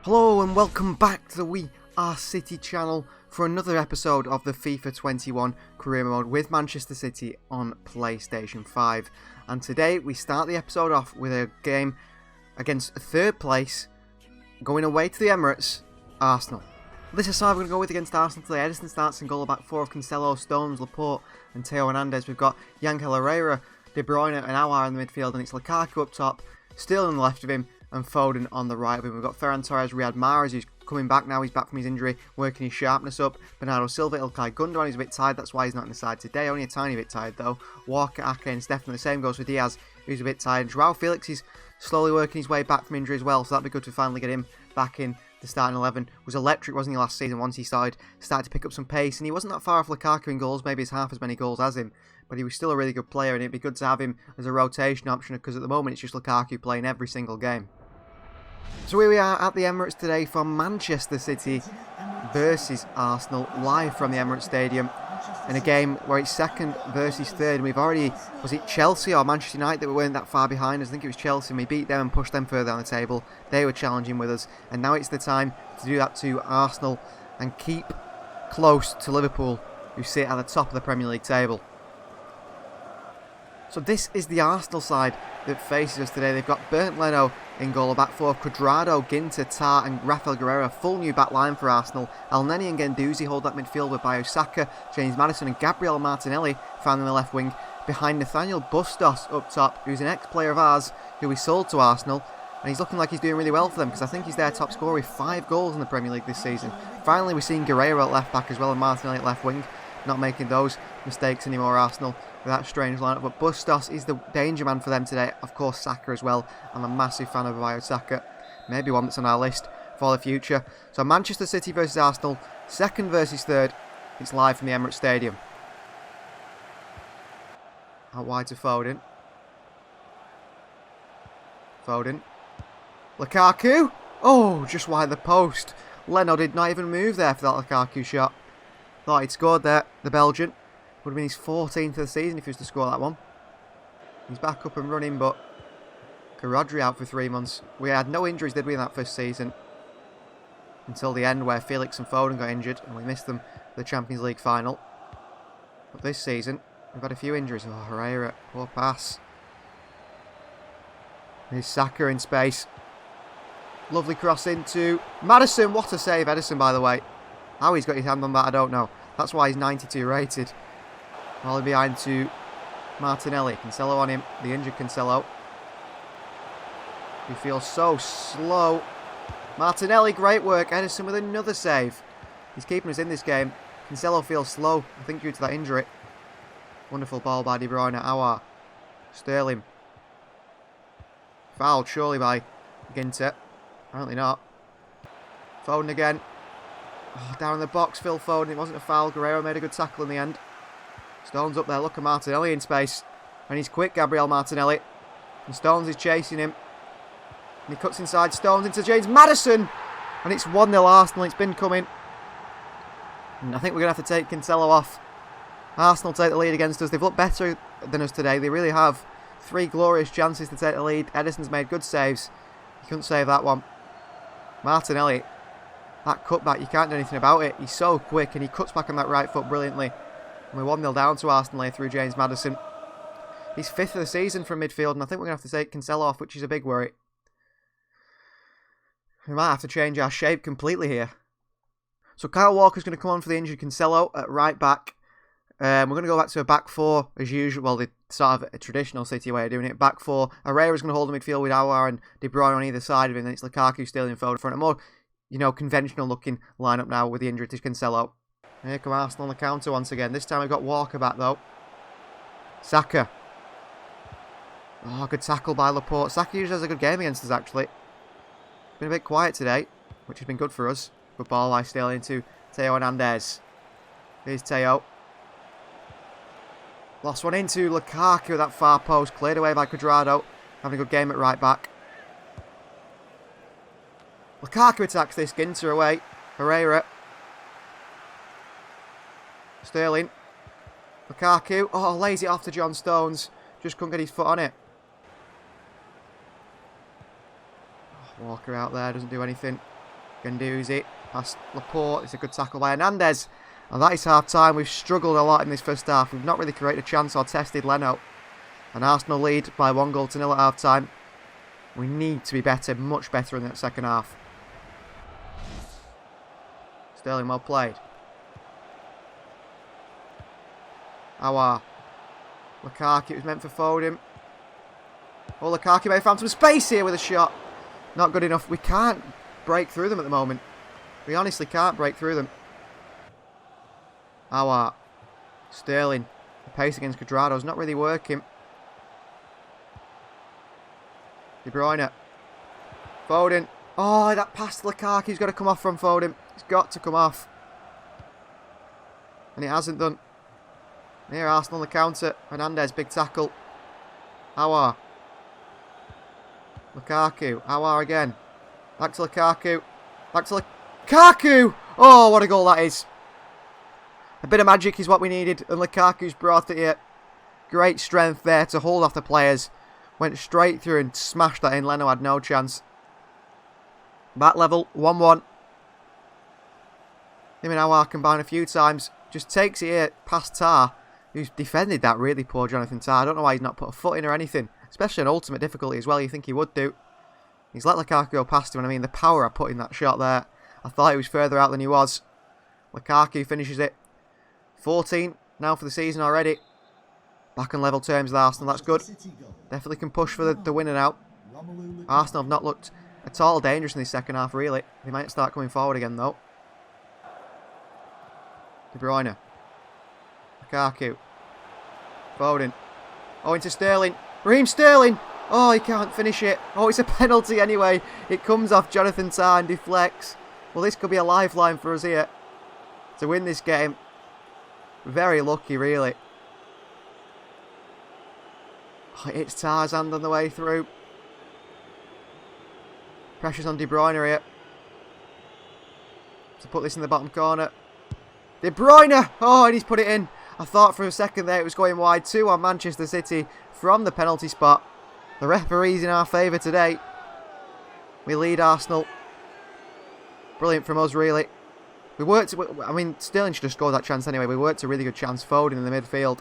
Hello and welcome back to the We Are City channel for another episode of the FIFA 21 career mode with Manchester City on PlayStation 5. And today we start the episode off with a game against third place, going away to the Emirates, Arsenal. This is side we're going to go with against Arsenal today. Edison starts in goal, back four of Cancelo, Stones, Laporte and Theo Hernandez. We've got Yankel Herrera, De Bruyne and Aouar in the midfield, and it's Lukaku up top, Sterling on the left of him, and Foden on the right of him. We've got Ferran Torres, Riyad Mahrez, who's coming back now. He's back from his injury, working his sharpness up. Bernardo Silva, Ilkay Gundogan, he's a bit tired. That's why he's not in the side today. Only a tiny bit tired, though. Walker, Ake, and Stefan. The same goes for Diaz, who's a bit tired. Joao Felix is slowly working his way back from injury as well, so that'd be good to finally get him back in the starting 11. Was electric, wasn't he, last season? Once he started to pick up some pace, and he wasn't that far off Lukaku in goals. Maybe it's half as many goals as him, but he was still a really good player, and it'd be good to have him as a rotation option, because at the moment it's just Lukaku playing every single game. So here we are at the Emirates today for Manchester City versus Arsenal, live from the Emirates Stadium, in a game where it's second versus third. And we've already, was it Chelsea or Manchester United that we weren't that far behind? I think it was Chelsea, and we beat them and pushed them further down the table. They were challenging with us, and now it's the time to do that to Arsenal and keep close to Liverpool, who sit at the top of the Premier League table. So this is the Arsenal side that faces us today. They've got Bernd Leno in goal, a back four, Cuadrado, Ginter, Tar and Rafael Guerreiro. Full new back line for Arsenal. Elneny and Guendouzi hold that midfield with Bukayo Saka, James Maddison and Gabriel Martinelli found in the left wing, behind Nathaniel Bustos up top, who's an ex-player of ours who we sold to Arsenal. And he's looking like he's doing really well for them, because I think he's their top scorer with 5 goals in the Premier League this season. Finally, we're seeing Guerreiro at left back as well, and Martinelli at left wing. Not making those mistakes anymore, Arsenal, with that strange lineup. But Bustos is the danger man for them today. Of course, Saka as well. I'm a massive fan of Bukayo Saka. Maybe one that's on our list for the future. So Manchester City versus Arsenal, second versus third. It's live from the Emirates Stadium. Out wide to Foden. Foden. Lukaku. Oh, just wide the post. Leno did not even move there for that Lukaku shot. Thought he'd scored there, the Belgian. Would have been his 14th of the season if he was to score that one. He's back up and running, but Rodri out for 3 months. We had no injuries, did we, in that first season? Until the end, where Felix and Foden got injured, and we missed them for the Champions League final. But this season, we've had a few injuries. Oh, Herrera, poor pass. Here's Saka in space. Lovely cross into Maddison. What a save, Edison, by the way. How he's got his hand on that, I don't know. That's why he's 92 rated. All behind to Martinelli. Cancelo on him. The injured Cancelo. He feels so slow. Martinelli, great work. Edison with another save. He's keeping us in this game. Cancelo feels slow, I think due to that injury. Wonderful ball by De Bruyne. Aouar. Sterling. Fouled surely by Ginter. Apparently not. Foden again. Oh, down in the box, Phil Foden. It wasn't a foul. Guerreiro made a good tackle in the end. Stones up there. Look at Martinelli in space. And he's quick, Gabriel Martinelli. And Stones is chasing him. And he cuts inside. Stones into James Maddison. And it's 1-0 Arsenal. It's been coming. And I think we're going to have to take Cancelo off. Arsenal take the lead against us. They've looked better than us today. They really have. 3 glorious chances to take the lead. Edison's made good saves. He couldn't save that one. Martinelli. That cutback, you can't do anything about it. He's so quick, and he cuts back on that right foot brilliantly. And we're 1-0 down to Arsenal here through James Maddison. He's 5th of the season from midfield, and I think we're going to have to take Cancelo off, which is a big worry. We might have to change our shape completely here. So Kyle Walker's going to come on for the injured Cancelo at right back. We're going to go back to a back four as usual. Well, the sort of a traditional City way of doing it. Back four. Herrera's going to hold the midfield with Aouar and De Bruyne on either side of him. Then it's Lukaku, Sterling, Foden in front. A more, conventional looking lineup now with the injury to Cancelo. Here come Arsenal on the counter once again. This time we've got Walker back though. Saka. Oh, good tackle by Laporte. Saka usually has a good game against us actually. Been a bit quiet today, which has been good for us. Good ball by Sterling to Theo Hernandez. Here's Theo. Lost one into Lukaku at that far post. Cleared away by Cuadrado. Having a good game at right back. Lukaku attacks this. Ginter away. Herrera. Sterling. Lukaku. Oh, lays it off to John Stones. Just couldn't get his foot on it. Walker out there. Doesn't do anything. Guendouzi past Laporte. It's a good tackle by Hernandez. And that is half time. We've struggled a lot in this first half. We've not really created a chance or tested Leno. And Arsenal lead by 1-0 at half time. We need to be better, much better in that second half. Sterling well played. Aouar. Lukaku, it was meant for Foden. Oh, Lukaku may have found some space here with a shot. Not good enough. We can't break through them at the moment. We honestly can't break through them. Aouar. Sterling. The pace against Cuadrado is not really working. De Bruyne. Foden. Oh, that pass to Lukaku's got to come off from Foden. It's got to come off. And it hasn't done. Near Arsenal on the counter. Hernandez, big tackle. Aouar. Lukaku. Aouar again. Back to Lukaku. Back to Lukaku! Oh, what a goal that is. A bit of magic is what we needed. And Lukaku's brought it here. Great strength there to hold off the players. Went straight through and smashed that in. Leno had no chance. Back level. 1-1. Him and Aouar combine a few times. Just takes it here past Tar, who's defended that really poor Jonathan Tar. I don't know why he's not put a foot in or anything. Especially on ultimate difficulty as well. You think he would do. He's let Lukaku go past him. And I mean, the power I put in that shot there. I thought he was further out than he was. Lukaku finishes it. 14 now for the season already. Back on level terms with Arsenal. That's good. Definitely can push for the winner now. Arsenal have not looked at all dangerous in this second half, really. They might start coming forward again, though. De Bruyne. Lukaku. Foden. Oh, into Sterling. Raheem Sterling! Oh, he can't finish it. Oh, it's a penalty anyway. It comes off Jonathan Tah and deflects. Well, this could be a lifeline for us here to win this game. Very lucky, really. Oh, it's Tah's hand on the way through. Pressure's on De Bruyne here to put this in the bottom corner. De Bruyne! Oh, and he's put it in. I thought for a second there it was going wide. 2 on Manchester City from the penalty spot. The referee's in our favour today. We lead Arsenal. Brilliant from us, really. We worked... I mean, Sterling should have scored that chance anyway. We worked a really good chance. Foden in the midfield.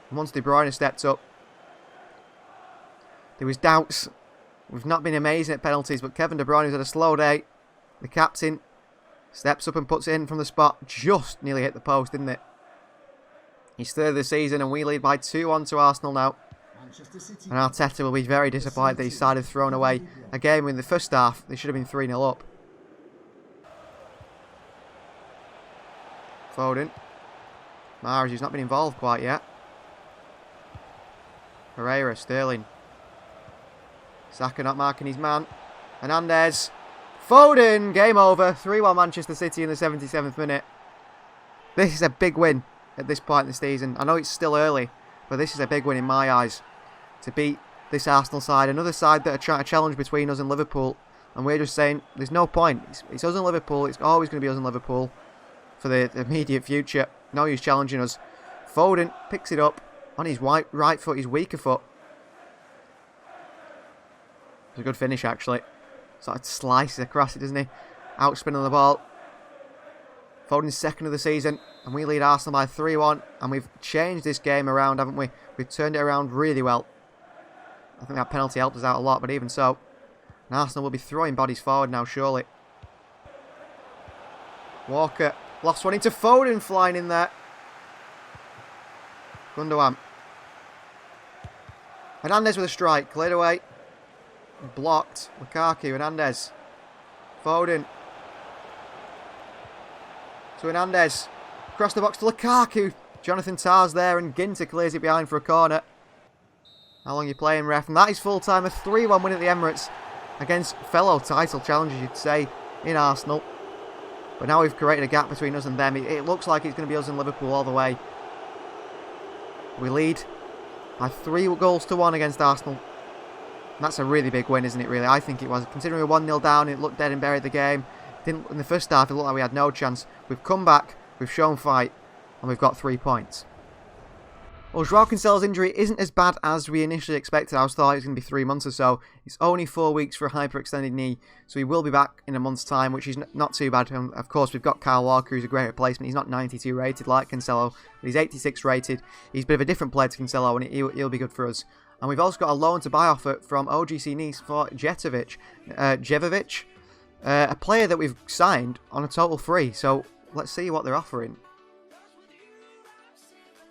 And once De Bruyne stepped up, there was doubts. We've not been amazing at penalties, but Kevin De Bruyne has had a slow day. The captain steps up and puts it in from the spot. Just nearly hit the post, didn't it? He's third of the season, and we lead by 2-1 to Arsenal now. And Arteta will be very disappointed that he decided to throw away a game in the first half. They should have been 3-0 up. Foden. Mahrez, who's not been involved quite yet. Pereira, Sterling. Saka not marking his man. Hernandez. Foden! Game over. 3-1 Manchester City in the 77th minute. This is a big win at this point in the season. I know it's still early, but this is a big win in my eyes. To beat this Arsenal side. Another side that are trying to challenge between us and Liverpool. And we're just saying, there's no point. It's us and Liverpool. It's always going to be us and Liverpool for the immediate future. No use challenging us. Foden picks it up on his right foot, his weaker foot. It's a good finish, actually. Sort of slices across it, doesn't he? Outspinning the ball. Foden's second of the season, and we lead Arsenal by 3-1. And we've changed this game around, haven't we? We've turned it around really well. I think that penalty helped us out a lot, but even so. And Arsenal will be throwing bodies forward now, surely. Walker. Lost one into Foden, flying in there. Gundogan. Hernandez with a strike. Cleared away. Blocked. Lukaku. Hernandez. Foden. To Hernandez. Across the box to Lukaku. Jonathan Tah's there and Ginter clears it behind for a corner. How long are you playing, ref? And that is full time. A 3-1 win at the Emirates against fellow title challengers, you'd say, in Arsenal. But now we've created a gap between us and them. It looks like it's going to be us and Liverpool all the way. We lead by 3-1 against Arsenal. And that's a really big win, isn't it, really? I think it was. Considering we were 1-0 down, it looked dead and buried the game. In the first half, it looked like we had no chance. We've come back, we've shown fight, and we've got 3 points. Well, Joao Cancelo's injury isn't as bad as we initially expected. I was thought it was going to be 3 months or so. It's only 4 weeks for a hyperextended knee, so he will be back in a month's time, which is not too bad. And of course, we've got Kyle Walker, who's a great replacement. He's not 92 rated like Cancelo, but he's 86 rated. He's a bit of a different player to Cancelo, and he'll be good for us. And we've also got a loan to buy offer from OGC Nice for Jevovic, a player that we've signed on a total free. So let's see what they're offering.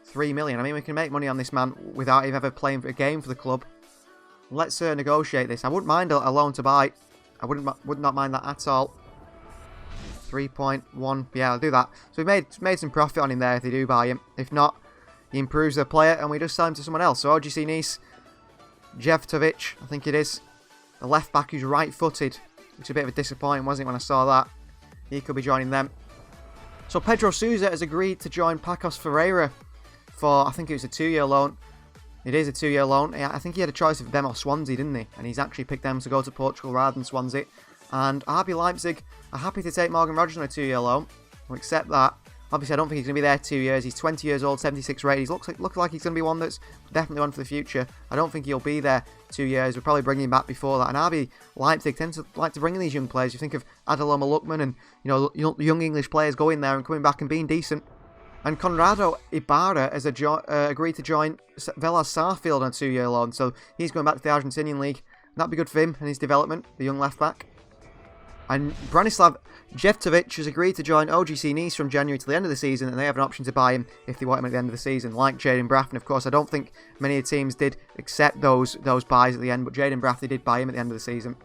3 million. I mean, we can make money on this man without him ever playing a game for the club. Let's negotiate this. I wouldn't mind a loan to buy. I would not mind that at all. 3.1. Yeah, I'll do that. So we've made some profit on him there if they do buy him. If not, he improves the player and we just sell him to someone else. So OGC Nice, Jevovic, I think it is. The left back who's right-footed. Which is a bit of a disappointment, wasn't it, when I saw that? He could be joining them. So Pedro Sousa has agreed to join Pacos Ferreira for, I think it was a 2-year loan. It is a 2-year loan. I think he had a choice of them or Swansea, didn't he? And he's actually picked them to go to Portugal rather than Swansea. And RB Leipzig are happy to take Morgan Rogers on a 2-year loan. We'll accept that. Obviously, I don't think he's going to be there 2 years. He's 20 years old, 76 rated. He looks like he's going to be one that's definitely one for the future. I don't think he'll be there 2 years. We'll probably bring him back before that. And RB Leipzig tends to like to bring in these young players. You think of Adeloma Lookman and young English players going there and coming back and being decent. And Conrado Ibarra has agreed to join Velas Sarfield on a 2-year loan. So he's going back to the Argentinian league. That'd be good for him and his development, the young left back. And Branislav Jevovic has agreed to join OGC Nice from January to the end of the season, and they have an option to buy him if they want him at the end of the season, like Jaden Braff. And of course, I don't think many of the teams did accept those buys at the end, but Jaden Braff, they did buy him at the end of the season.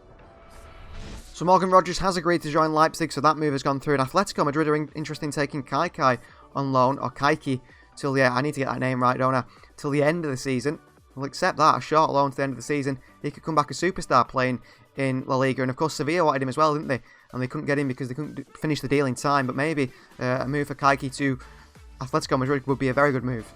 So Morgan Rogers has agreed to join Leipzig, so that move has gone through. And Atletico Madrid are interested in taking Kaikai on loan, or Kaiki, till I need to get that name right, don't I? Till the end of the season. We'll accept that, a short loan to the end of the season. He could come back a superstar playing in La Liga, and of course Sevilla wanted him as well, didn't they? And they couldn't get him because they couldn't finish the deal in time, but maybe a move for Kaiki to Atletico Madrid would be a very good move.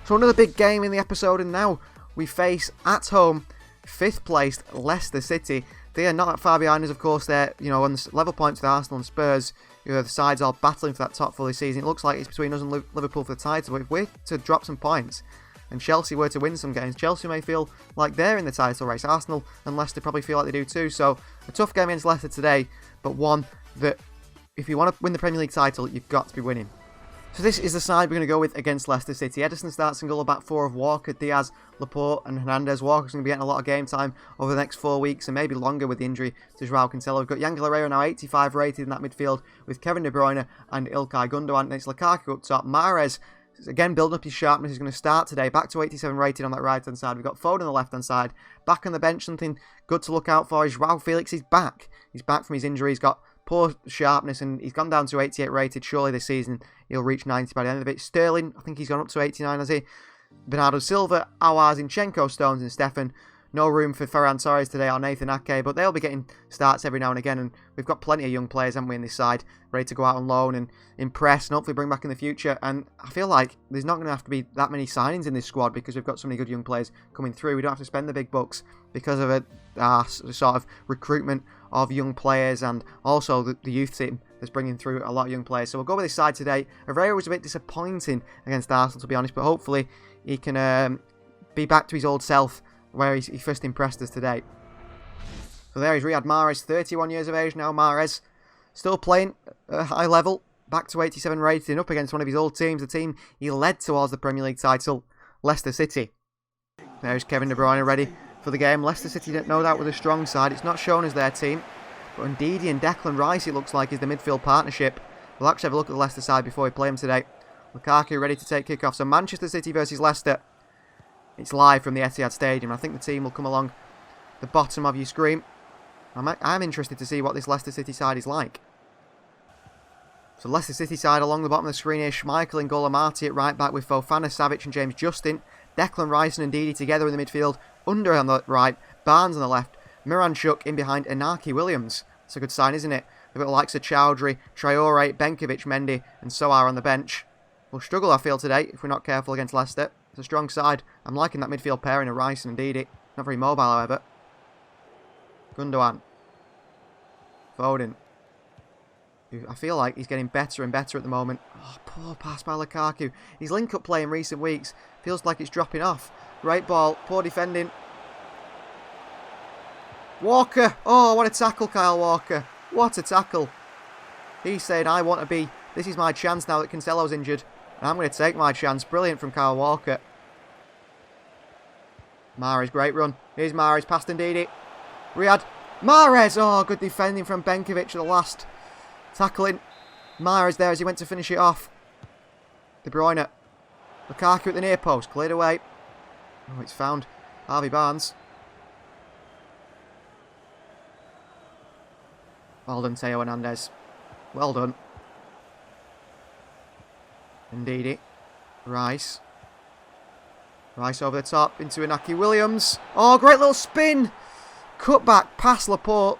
So another big game in the episode, and now we face, at home, 5th placed Leicester City. They are not that far behind us, of course. They're on the level points with Arsenal and Spurs. The sides all battling for that top 4 this season. It looks like it's between us and Liverpool for the title, but if we're to drop some points and Chelsea were to win some games, Chelsea may feel like they're in the title race. Arsenal and Leicester probably feel like they do too. So a tough game against Leicester today, but one that if you want to win the Premier League title, you've got to be winning. So this is the side we're going to go with against Leicester City. Ederson starts in goal, back 4 of Walker, Diaz, Laporte and Hernandez. Walker's going to be getting a lot of game time over the next 4 weeks and maybe longer with the injury to Joao Cancelo. We've got Yangel Herrera now 85 rated in that midfield with Kevin De Bruyne and Ilkay Gundogan. And it's Lukaku up top. Mahrez, again, building up his sharpness. He's going to start today. Back to 87 rated on that right-hand side. We've got Foden on the left-hand side. Back on the bench, something good to look out for is Joao Felix is back. He's back from his injury. He's got poor sharpness and he's gone down to 88 rated. Surely this season he'll reach 90 by the end of it. Sterling, I think he's gone up to 89, has he? Bernardo Silva, Awar, Zinchenko, Stones and Stefan. No room for Ferran Torres today or Nathan Ake, but they'll be getting starts every now and again, and we've got plenty of young players, haven't we, in this side, ready to go out on loan and impress and hopefully bring back in the future. And I feel like there's not going to have to be that many signings in this squad because we've got so many good young players coming through. We don't have to spend the big bucks because of our sort of recruitment of young players and also the youth team that's bringing through a lot of young players. So we'll go with this side today. Herrera was a bit disappointing against Arsenal, to be honest, but hopefully he can be back to his old self where he first impressed us today. So there is Riyad Mahrez, 31 years of age now. Mahrez still playing at a high level, back to 87 rated, up against one of his old teams, the team he led towards the Premier League title, Leicester City. There's Kevin De Bruyne ready for the game. Leicester City, no doubt, with a strong side. It's not shown as their team, but Ndidi and Declan Rice, it looks like, is the midfield partnership. We'll actually have a look at the Leicester side before we play them today. Lukaku ready to take kick-off. So Manchester City versus Leicester. It's live from the Etihad Stadium. I think the team will come along the bottom of your screen. I'm interested to see what this Leicester City side is like. So Leicester City side along the bottom of the screen here. Schmeichel and Golamati at right back with Fofana, Savic and James Justin. Declan Rice and Ndidi together in the midfield. Under on the right. Barnes on the left. Miranchuk in behind Inaki Williams. That's a good sign, isn't it? We've got the likes of Chowdhury, Traore, Benkovic, Mendy and Soar on the bench. We'll struggle, I feel, today if we're not careful against Leicester. It's a strong side. I'm liking that midfield pairing of Rice and Ndidi. Not very mobile, however. Gundogan. Foden. I feel like he's getting better and better at the moment. Oh, poor pass by Lukaku. His link-up play in recent weeks feels like it's dropping off. Great ball. Poor defending. Walker. Oh, what a tackle, Kyle Walker. What a tackle. He's saying, I want to be... This is my chance now that Cancelo's injured. And I'm going to take my chance. Brilliant from Kyle Walker. Mahrez, great run. Here's Mahrez, past Ndidi. Riyad. Mahrez. Oh, good defending from Benkovic at the last. Tackling Mahrez there as he went to finish it off. De Bruyne. Lukaku at the near post. Cleared away. Oh, it's found Harvey Barnes. Well done, Teo Hernandez. Well done. Ndidi. Rice. Rice over the top into Inaki Williams. Oh, great little spin. Cut back past Laporte.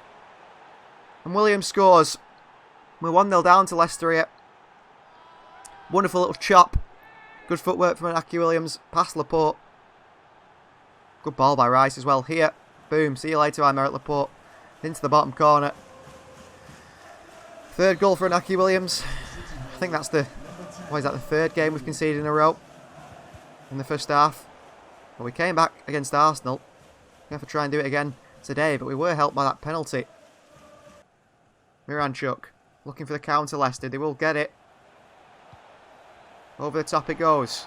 And Williams scores. We're 1-0 down to Leicester here. Wonderful little chop. Good footwork from Inaki Williams. Past Laporte. Good ball by Rice as well. Here. Boom. See you later, Aymeric Laporte. Into the bottom corner. Third goal for Inaki Williams. I think that's the... What is that? The third game we've conceded in a row. In the first half. Well, we came back against Arsenal. We have to try and do it again today, but we were helped by that penalty. Miranchuk. Looking for the counter, Leicester. They will get it. Over the top it goes.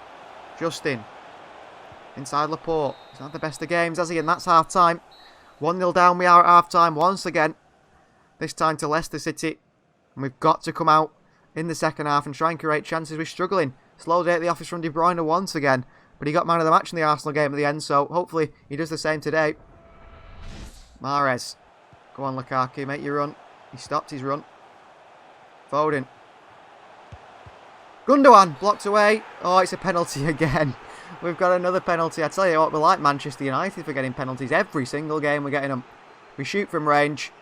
Justin. Inside Laporte. He's not the best of games, has he? And that's half-time. 1-0 down we are at half-time once again. This time to Leicester City. And we've got to come out in the second half and try and create chances. We're struggling. Slow day at the office from De Bruyne once again. But he got man of the match in the Arsenal game at the end, so hopefully he does the same today. Mahrez. Go on, Lukaku. Make your run. He stopped his run. Foden. Gundogan blocked away. Oh, it's a penalty again. We've got another penalty. I tell you what, we're like Manchester United for getting penalties. Every single game we're getting them. We shoot from range.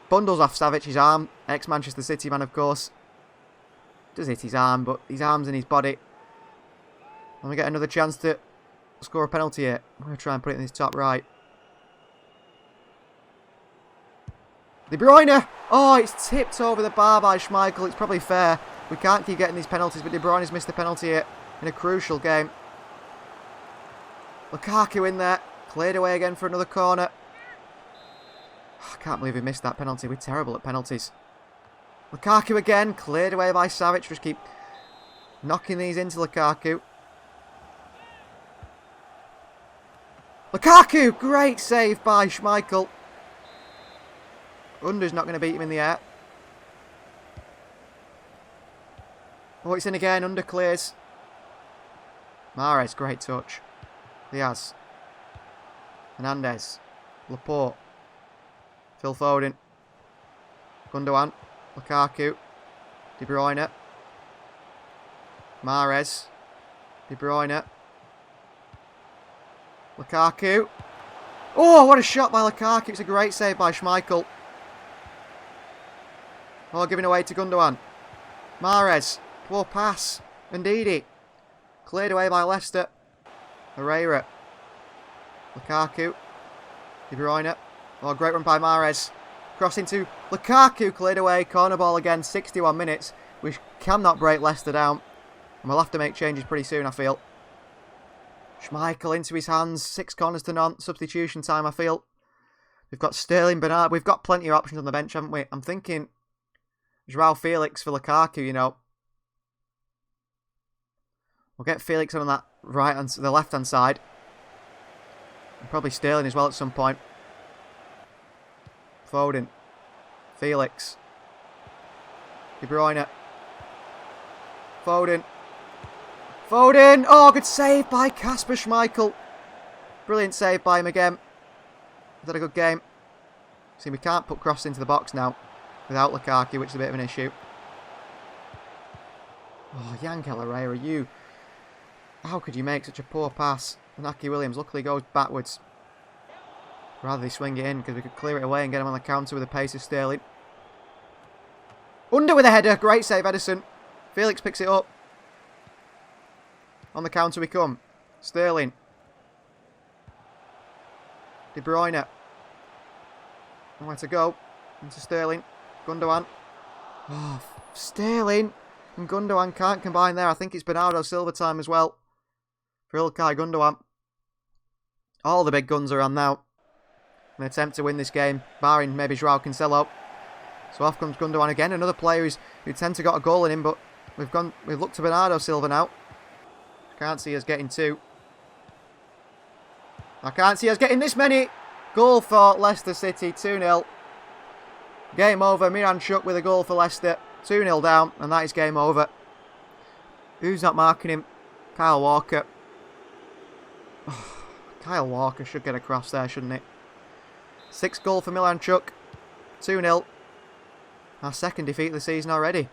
Bundles off Savic's arm. Ex-Manchester City man, of course. Does hit his arm, but his arm's in his body. And we get another chance to score a penalty here. I'm going to try and put it in his top right. De Bruyne! Oh, it's tipped over the bar by Schmeichel. It's probably fair. We can't keep getting these penalties, but De Bruyne's missed a penalty here in a crucial game. Lukaku in there. Cleared away again for another corner. I can't believe we missed that penalty. We're terrible at penalties. Lukaku again. Cleared away by Savic. Just keep knocking these into Lukaku. Lukaku! Great save by Schmeichel. Under's not going to beat him in the air. Oh, it's in again. Under clears. Mahrez, great touch. Diaz. Hernandez. Laporte. Phil Foden. Gundogan. Lukaku. De Bruyne. Mahrez. De Bruyne. Lukaku. Oh, what a shot by Lukaku. It's a great save by Schmeichel. Oh, giving away to Gundogan. Mahrez. Poor pass. Ndidi. Cleared away by Leicester. Herrera. Lukaku. De Bruyne. Oh, great run by Mahrez. Crossing to Lukaku. Cleared away. Corner ball again. 61 minutes. We cannot break Leicester down. And we'll have to make changes pretty soon, I feel. Schmeichel into his hands. 6 corners to none. Substitution time, I feel. We've got Sterling, Bernard. We've got plenty of options on the bench, haven't we? I'm thinking Joao Felix for Lukaku, you know. We'll get Felix on that the left-hand side. And probably Sterling as well at some point. Foden. Felix. De Bruyne. Foden. Foden! Oh, good save by Kasper Schmeichel. Brilliant save by him again. Is that a good game? See, we can't put crosses into the box now without Lukaku, which is a bit of an issue. Oh, Yankel Herrera, you... How could you make such a poor pass? Inaki Williams luckily goes backwards. Rather they swing it in because we could clear it away and get him on the counter with the pace of Sterling. Under with a header. Great save, Edison. Felix picks it up. On the counter we come. Sterling. De Bruyne. Nowhere to go. Into Sterling. Gundogan. Oh, Sterling and Gundogan can't combine there. I think it's Bernardo Silva time as well for Ilkay Gundogan. All the big guns are on now. An attempt to win this game, barring maybe João Cancelo. So off comes Gundogan again. Another player who tend to got a goal in him, but we've looked to Bernardo Silva now. Can't see us getting two. I can't see us getting this many. Goal for Leicester City, 2-0. Game over. Miranchuk with a goal for Leicester. 2-0 down, and that is game over. Who's not marking him? Kyle Walker. Kyle Walker should get across there, shouldn't it? 6th goal for Miranchuk. 2-0. Our second defeat of the season already.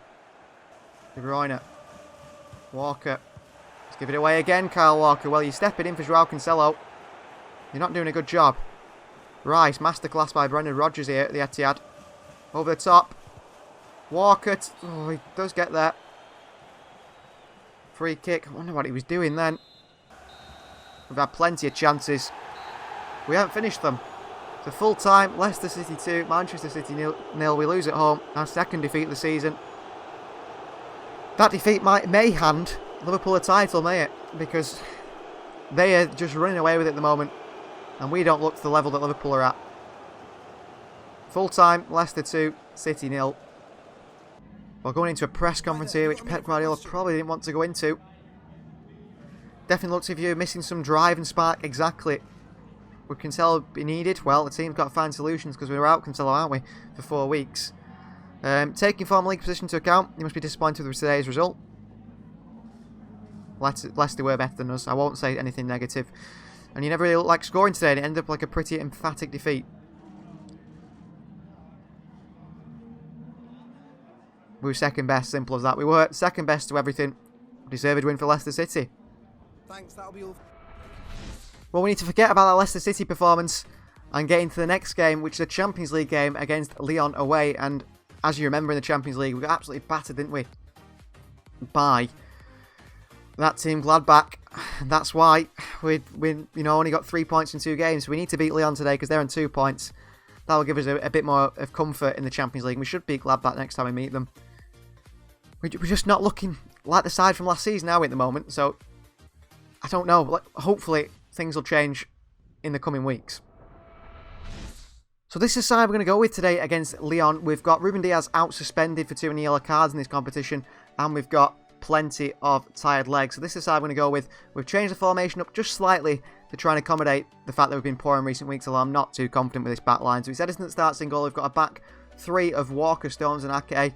De Bruyne. Walker. Let's give it away again, Kyle Walker. Well, you're stepping in for João Cancelo. You're not doing a good job. Rice, masterclass by Brendan Rodgers here at the Etihad. Over the top. Walker. Oh, he does get there. Free kick. I wonder what he was doing then. We've had plenty of chances. We haven't finished them. So full time, Leicester City 2, Manchester City 0. We lose at home. Our second defeat of the season. That defeat may hand Liverpool a title, may it? Because they are just running away with it at the moment. And we don't look to the level that Liverpool are at. Full time, Leicester 2, City 0. We're going into a press conference here, which Pep Guardiola probably didn't want to go into. Definitely looks as if you're missing some drive and spark. Exactly. Would Cancelo be needed? Well, the team's got to find solutions because we were out Cancelo, aren't we, for 4 weeks. Taking form league position into account, you must be disappointed with today's result. Leicester were better than us. I won't say anything negative. And you never really looked like scoring today, and it ended up like a pretty emphatic defeat. We were second best, simple as that. We were second best to everything. Deserved win for Leicester City. Thanks, that'll be all. Well, we need to forget about that Leicester City performance and get into the next game, which is a Champions League game against Lyon away. And as you remember in the Champions League, we got absolutely battered, didn't we? By that team, Gladbach. That's why we only got 3 points in 2 games. So we need to beat Lyon today because they're on 2 points. That will give us a bit more of comfort in the Champions League. We should beat Gladbach next time we meet them. We're just not looking like the side from last season, are we, at the moment? So I don't know. Hopefully things will change in the coming weeks. So this is the side we're going to go with today against Lyon. We've got Ruben Diaz out suspended for 2 yellow cards in this competition, and we've got plenty of tired legs. So this is the side we're going to go with. We've changed the formation up just slightly to try and accommodate the fact that we've been poor in recent weeks, although I'm not too confident with this back line. So it's Edison starts in goal. We've got a back 3 of Walker, Stones and Ake.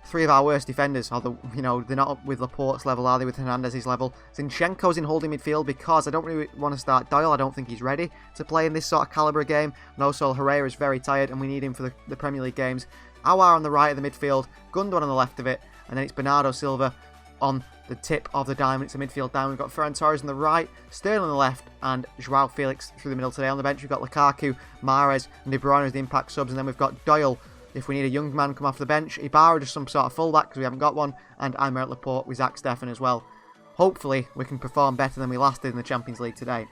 3 of our worst defenders, although, they're not up with Laporte's level, are they, with Hernandez's level. Zinchenko's in holding midfield because I don't really want to start Doyle. I don't think he's ready to play in this sort of calibre game. And also, Herrera is very tired and we need him for the Premier League games. Aouar on the right of the midfield, Gundogan on the left of it, and then it's Bernardo Silva on the tip of the diamond. It's a midfield down. We've got Ferran Torres on the right, Sterling on the left, and João Felix through the middle today. On the bench, we've got Lukaku, Mahrez, and De Bruyne as the impact subs, and then we've got Doyle if we need a young man come off the bench, Ibarra just some sort of fullback because we haven't got one, and Aymeric Laporte with Zach Steffen as well. Hopefully we can perform better than we last did in the Champions League today.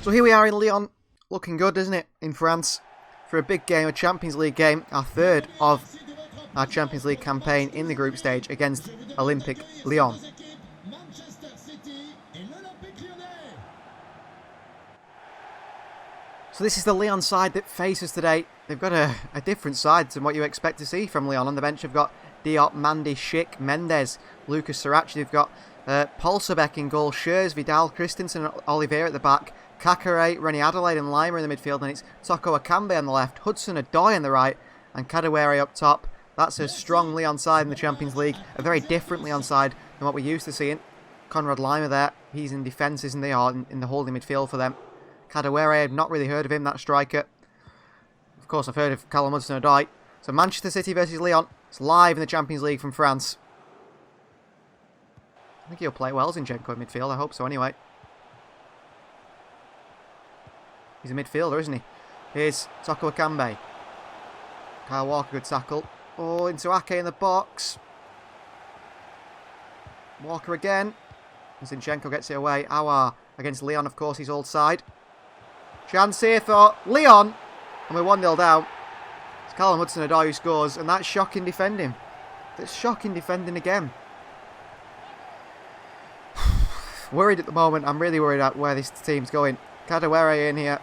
So here we are in Lyon, looking good, isn't it, in France, for a big game, a Champions League game, our 3rd of our Champions League campaign in the group stage against Olympique Lyon. So this is the Lyon side that faces today. They've got a different side to what you expect to see from Lyon. On the bench, they've got Diop, Mandy, Schick, Mendes, Lucas Sarachi. They've got Polsabek in goal, Schurz, Vidal, Christensen, and Oliveira at the back. Kakare, Rennie Adelaide and Lima in the midfield. And it's Toko Akambe on the left, Hudson Odoi on the right, and Kadewere up top. That's a strong Lyon side in the Champions League. A very different Lyon side than what we're used to seeing. Conrad Lima there. He's in defence, isn't he? Or in the holding midfield for them. Kadewere, I've not really heard of him, that striker. Of course, I've heard of Callum Hudson-Odoi. So Manchester City versus Lyon. It's live in the Champions League from France. I think he'll play well, Zinchenko in midfield. I hope so anyway. He's a midfielder, isn't he? Here's Toko Akambe. Kyle Walker, good tackle. Oh, into Ake in the box. Walker again. Zinchenko gets it away. Aouar against Lyon, of course, his old side. Chance here for Lyon. And we're 1-0 down. Callum Hudson-Odoi who scores, and that's shocking defending. That's shocking defending again. Worried at the moment. I'm really worried about where this team's going. Kadewere in here.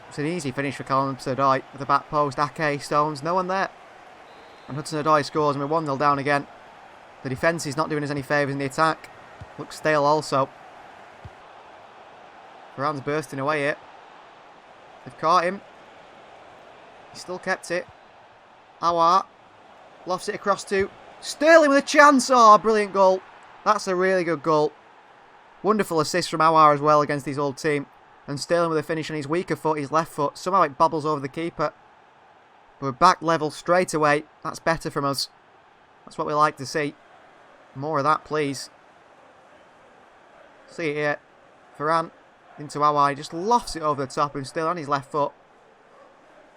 It's an easy finish for Callum Hudson-Odoi with the back post. Ake, Stones, no one there. And Hudson-Odoi scores, and we're 1-0 down again. The defence is not doing us any favours in the attack. Looks stale also. Varane's bursting away here. They've caught him. He still kept it. Aouar lofts it across to Sterling with a chance. Oh, brilliant goal. That's a really good goal. Wonderful assist from Aouar as well against his old team. And Sterling with a finish on his weaker foot, his left foot. Somehow it bobbles over the keeper. But we're back level straight away. That's better from us. That's what we like to see. More of that, please. See it here. Varane into Aouar. He just lofts it over the top and still on his left foot.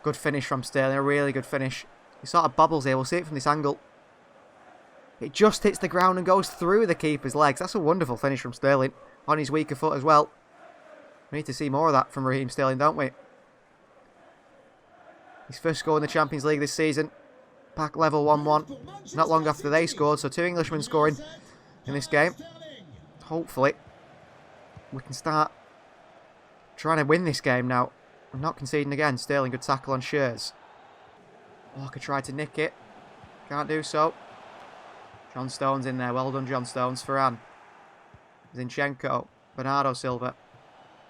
Good finish from Sterling. A really good finish. He sort of bobbles here. We'll see it from this angle. It just hits the ground and goes through the keeper's legs. That's a wonderful finish from Sterling. On his weaker foot as well. We need to see more of that from Raheem Sterling, don't we? His first goal in the Champions League this season. Back level 1-1. Not long after they scored, so 2 Englishmen scoring in this game. Hopefully, we can start trying to win this game now. I'm not conceding again. Sterling, good tackle on Shears. Walker tried to nick it. Can't do so. John Stones in there. Well done, John Stones. Varane. Zinchenko. Bernardo Silva.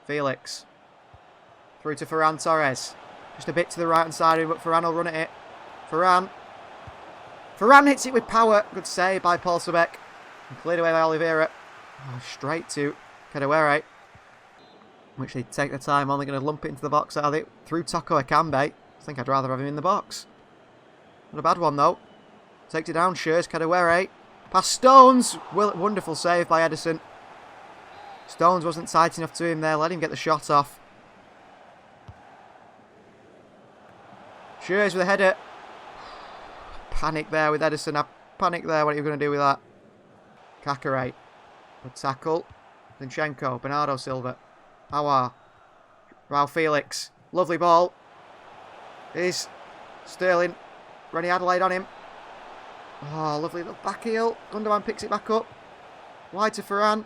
Felix. Through to Ferran Torres. Just a bit to the right hand side of him, but Varane will run at it. Varane. Varane hits it with power. Good save by Paul Sobek. And cleared away by Oliveira. Oh, straight to Kadewere. Which they take their time on. They're going to lump it into the box, are they? Through Toko Ekambi. I think I'd rather have him in the box. Not a bad one, though. Takes it down, Shears, Kadewere. Past Stones. Wonderful save by Edison. Stones wasn't tight enough to him there. Let him get the shot off. Shears with a header. Panic there with Edison. I panicked there. What are you going to do with that? Kakare. Good tackle. Zinchenko. Bernardo Silva. Aouar. Raul Felix. Lovely ball. Is Sterling. Rennie Adelaide on him. Oh, lovely little back heel. Gundogan picks it back up. Wide to Varane.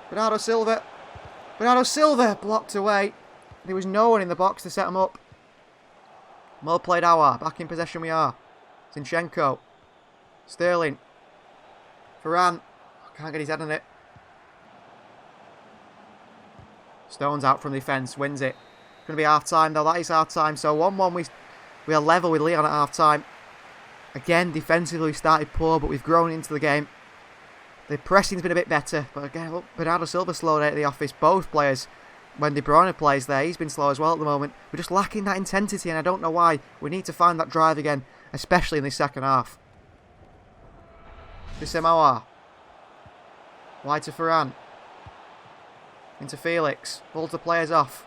Bernardo Silva. Bernardo Silva blocked away. There was no one in the box to set him up. Well played, Aouar. Back in possession we are. Zinchenko. Sterling. Varane. Can't get his head on it. Stones out from the defence. Wins it. Going to be half time though. That is half time. So 1-1. We are level with Lyon at half time. Again, defensively we started poor, but we've grown into the game. The pressing's been a bit better, but again, look, Bernardo Silva slowed out of the office. Both players, when De Bruyne plays there, he's been slow as well at the moment. We're just lacking that intensity, and I don't know why. We need to find that drive again, especially in the second half. Aouar. Wide to Varane. Into Felix. Pulls the players off.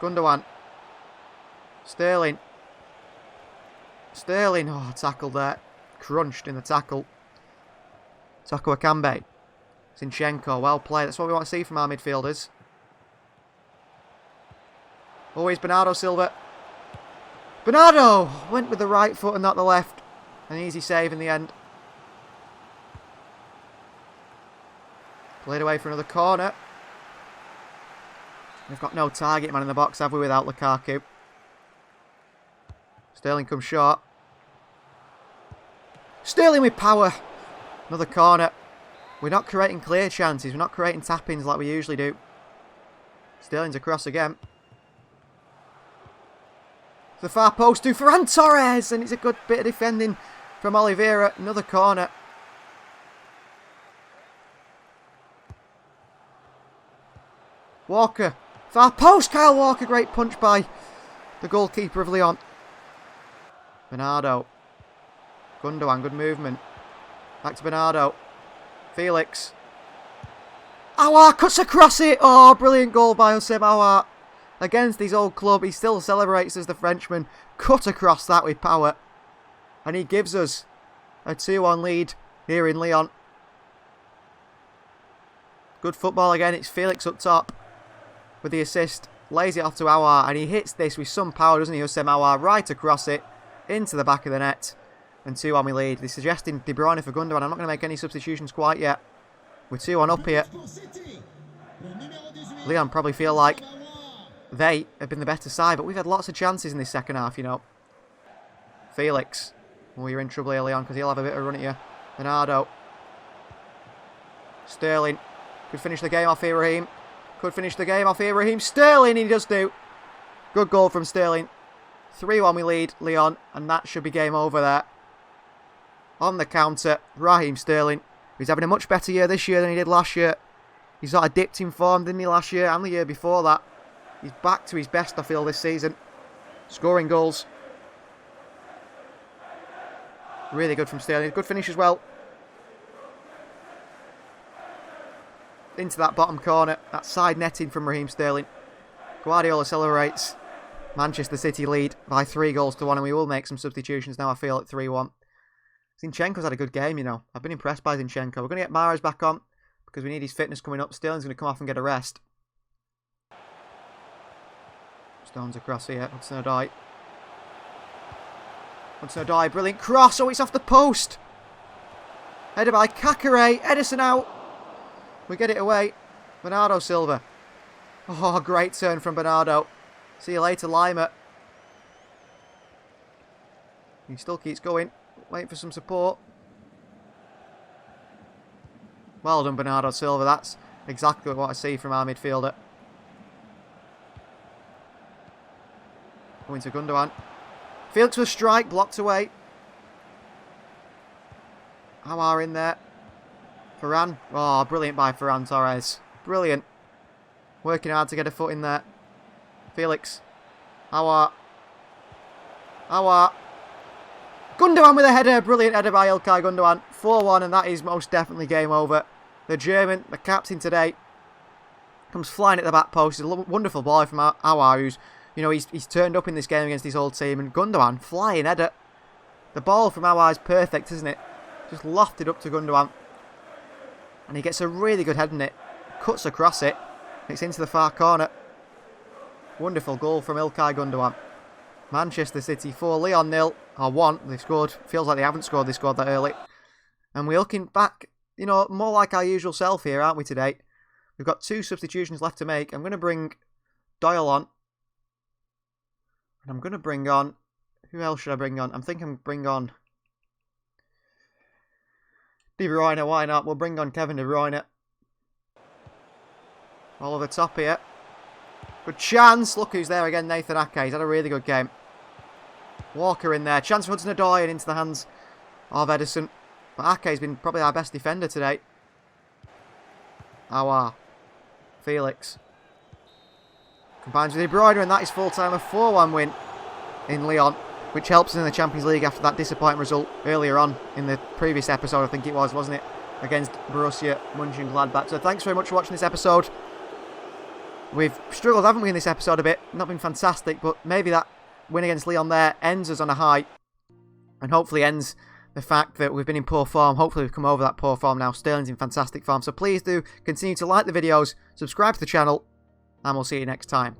Gundogan. Sterling. Sterling. Oh, tackled there. Crunched in the tackle. Toko Ekambi. Zinchenko. Well played. That's what we want to see from our midfielders. Always Bernardo Silva. Bernardo! Went with the right foot and not the left. An easy save in the end. Played away for another corner. We've got no target man in the box, have we, without Lukaku? Sterling comes short. Sterling with power. Another corner. We're not creating clear chances. We're not creating tap-ins like we usually do. Sterling's across again. The far post to Ferran Torres. And it's a good bit of defending from Oliveira. Another corner. Walker. Far post. Kyle Walker. Great punch by the goalkeeper of Lyon. Bernardo. Gundogan. Good movement. Back to Bernardo. Felix. Aouar cuts across it. Oh, brilliant goal by Houssem Aouar. Against his old club. He still celebrates as the Frenchman. Cut across that with power. And he gives us a 2-1 lead here in Lyon. Good football again. It's Felix up top with the assist. Lays it off to Aouar, and he hits this with some power, doesn't he, Houssem Aouar, right across it, into the back of the net. And 2-1 we lead. They're suggesting De Bruyne for Gundogan. I'm not going to make any substitutions quite yet. We're 2-1 up here. Lyon probably feel like they have been the better side, but we've had lots of chances in this second half, you know. Felix. Oh, you're in trouble here, Lyon, because he'll have a bit of a run at you. Bernardo. Sterling. Could finish the game off here, Raheem. Could finish the game off here, Raheem. Sterling, he does do. Good goal from Sterling. 3-1 we lead, Lyon, and that should be game over there. On the counter, Raheem Sterling. He's having a much better year this year than he did last year. He sort of dipped in form, didn't he, last year and the year before that. He's back to his best, I feel, this season. Scoring goals. Really good from Sterling. Good finish as well. Into that bottom corner. That side netting from Raheem Sterling. Guardiola celebrates. Manchester City lead by 3-1, and we will make some substitutions now, I feel, at 3-1. Zinchenko's had a good game, you know. I've been impressed by Zinchenko. We're going to get Mahrez back on because we need his fitness coming up. Sterling's going to come off and get a rest. Stones across here. Hudson-Odoi. Hudson-Odoi, brilliant cross. Oh, it's off the post. Headed by Kakare. Edison out. We get it away. Bernardo Silva. Oh, great turn from Bernardo. See you later, Lima. He still keeps going. Waiting for some support. Well done, Bernardo Silva. That's exactly what I see from our midfielder. Going to Gundogan. Felix with a strike, blocked away. Aouar in there. Ferran. Oh, brilliant by Ferran Torres. Brilliant. Working hard to get a foot in there. Felix. Aouar. Aouar. Gundogan with a header. Brilliant header by İlkay Gundogan. 4-1, and that is most definitely game over. The German, the captain today, comes flying at the back post. It's a wonderful ball from Aouar, who's, you know, he's turned up in this game against his old team. And Gundogan, flying header. The ball from Aouar is perfect, isn't it? Just lofted up to Gundogan. And he gets a really good head in it. Cuts across it. It's into the far corner. Wonderful goal from İlkay Gundogan. Manchester City 4, Lyon 0. Or 1. They've scored. Feels like they haven't scored. They scored that early. And we're looking back, you know, more like our usual self here, aren't we, today? We've got 2 substitutions left to make. I'm going to bring Doyle on. And I'm going to bring on... Who else should I bring on? I'm thinking bring on... De Bruyne, why not? We'll bring on Kevin De Bruyne. All over the top here. Good chance. Look who's there again, Nathan Ake. He's had a really good game. Walker in there. Chance for Hudson-Odoi and into the hands of Edison. But Ake's been probably our best defender today. Aouar. Felix. Combines with De Bruyne, and that is full-time a 4-1 win in Lyon, which helps us in the Champions League after that disappointing result earlier on in the previous episode, I think it was, wasn't it? Against Borussia Mönchengladbach. So thanks very much for watching this episode. We've struggled, haven't we, in this episode a bit? Not been fantastic, but maybe that win against Lyon there ends us on a high. And hopefully ends the fact that we've been in poor form. Hopefully we've come over that poor form now. Sterling's in fantastic form. So please do continue to like the videos, subscribe to the channel, and we'll see you next time.